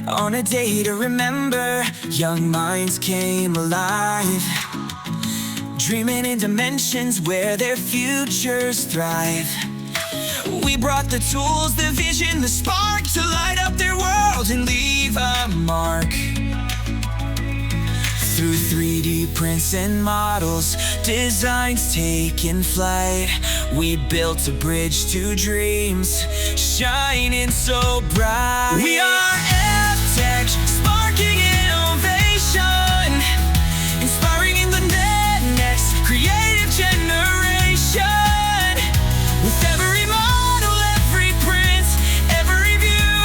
On a day to remember, young minds came alive, dreaming in dimensions where their futures thrive. We brought the tools, the vision, the spark to light up their world and leave a mark. Through 3D prints and models, designs taking flight, we built a bridge to dreams, shining so bright. We are Evtech, sparking innovation, inspiring in the next creative generation. With every model, every print, every view,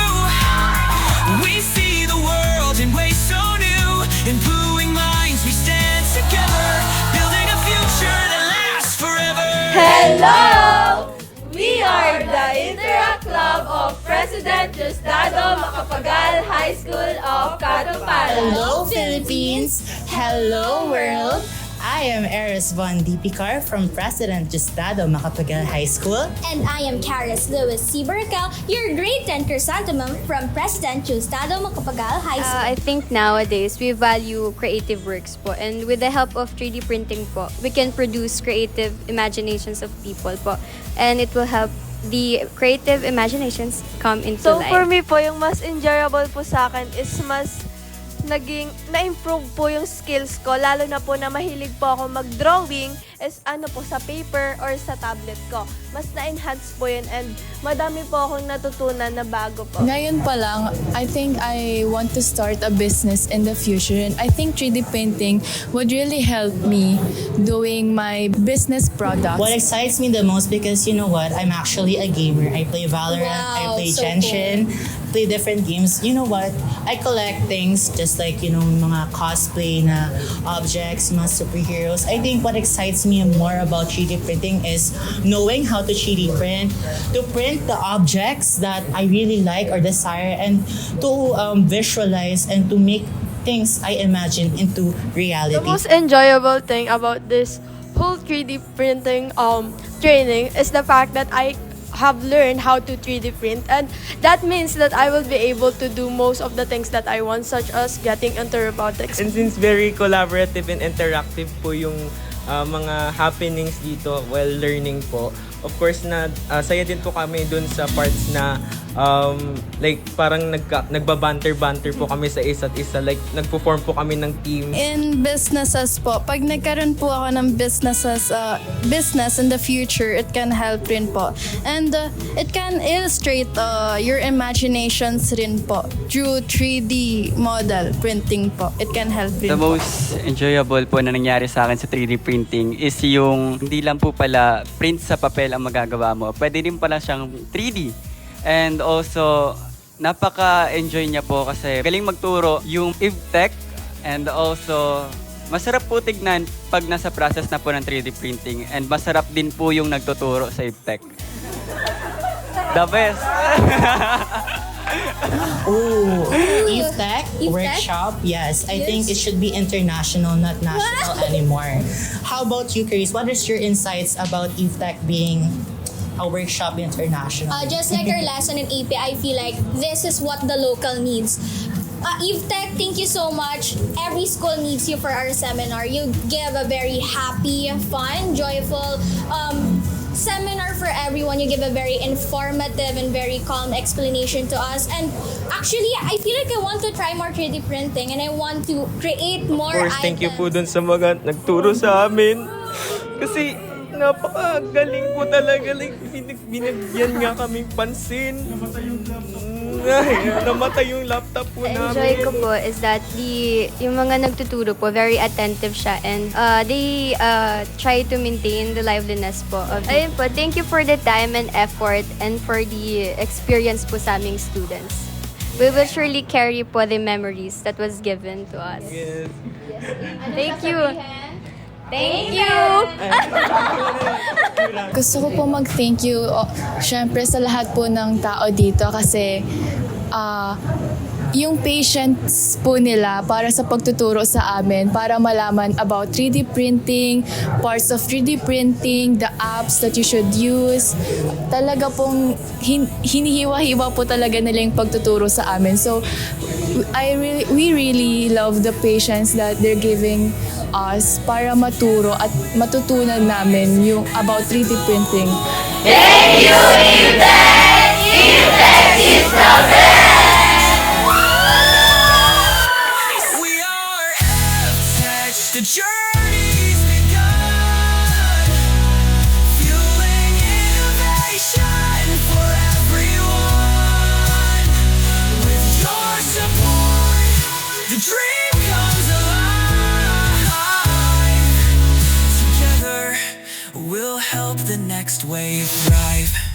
we see the world in ways so new. In brewing minds, we stand together, building a future that lasts forever. Hello! We are the Interact Club of President Diosdado Macapagal High School of Katuparan. Hello Philippines! Hello world! I am Eris Von Dipicar from President Diosdado Macapagal High School. And I am Caris Lewis Cibercal, your grade 10 chrysanthemum from President Diosdado Macapagal High School. I think nowadays we value creative works po, and with the help of 3D printing po, we can produce creative imaginations of people po, and it will help the creative imaginations come into So life. for me po, yung mas enjoyable po sa akin is mas na-improve po yung skills ko, lalo na po na mahilig po ako mag-drawing is po sa paper or sa tablet ko. Mas na-enhance po yun and madami po akong natutunan na bago po. Ngayon pa lang, I think I want to start a business in the future, and I think 3D printing would really help me doing my business products. What excites me the most, because you know what, I'm actually a gamer. I play Valorant, I Wow, play so Genshin, play different games. You know what, I collect things just like, you know, mga cosplay na objects, mga superheroes. I think what excites me more about 3D printing is knowing how to 3D print, to print the objects that I really like or desire, and to visualize and to make things I imagine into reality. The most enjoyable thing about this whole 3D printing training is the fact that I have learned how to 3D print, and that means that I will be able to do most of the things that I want, such as getting into robotics. And since very collaborative and interactive po yung mga happenings dito while learning po, of course na saya din po kami dun sa parts na like parang nagbabanter-banter po kami sa isa't isa, like nagpo-form po kami ng team. In businesses po, pag nagkaroon po ako ng business in the future, it can help rin po. And it can illustrate your imaginations rin po through 3D model printing po. It can help rin The po. most enjoyable po na nangyari sa akin sa 3D printing is yung hindi lang po pala print sa papel ang magagawa mo. Pwede din pala siyang 3D. And also, napaka-enjoy niya po kasi galing magturo yung Evtech, and also masarap po tignan pag nasa process na po ng 3D printing, and masarap din po yung nagtuturo sa Evtech. The best! Oh, Evtech Evtech? workshop. Yes, I think it should be international, not national anymore. How about you, Chris? What is your insights about Evtech being a workshop international? Just like our lesson in AP, I feel like this is what the local needs. Evtech, thank you so much. Every school needs you for our seminar. You give a very happy, fun, joyful seminar for everyone. You give a very informative and very calm explanation to us. And actually, I feel like I want to try more 3D printing and I want to create more Of course, items. thank you po dun sa mga nagturo sa amin. Kasi napakagaling po talaga. Like, binagyan nga kaming pansin. Namatay yung laptop po namin. Enjoy ko po is that yung mga nagtuturo po, very attentive siya, and they try to maintain the liveliness po. Ayun po, thank you for the time and effort and for the experience po sa aming students. We will surely carry po the memories that was given to us. Yes. Thank you. Thank you! Gusto ko po mag-thank you, syempre sa lahat po ng tao dito kasi yung patience po nila para sa pagtuturo sa amin, para malaman about 3D printing, parts of 3D printing, the apps that you should use. Talaga pong hinihiwa-hiwa po talaga nila yung pagtuturo sa amin. So, we really love the patience that they're giving us para maturo at matutunan namin yung about 3D printing. Thank you, Evtech! Evtech is the best! We are Evtech, the journey's begun. Fueling innovation for everyone. With your support, the dream comes alive. Together, we'll help the next wave thrive.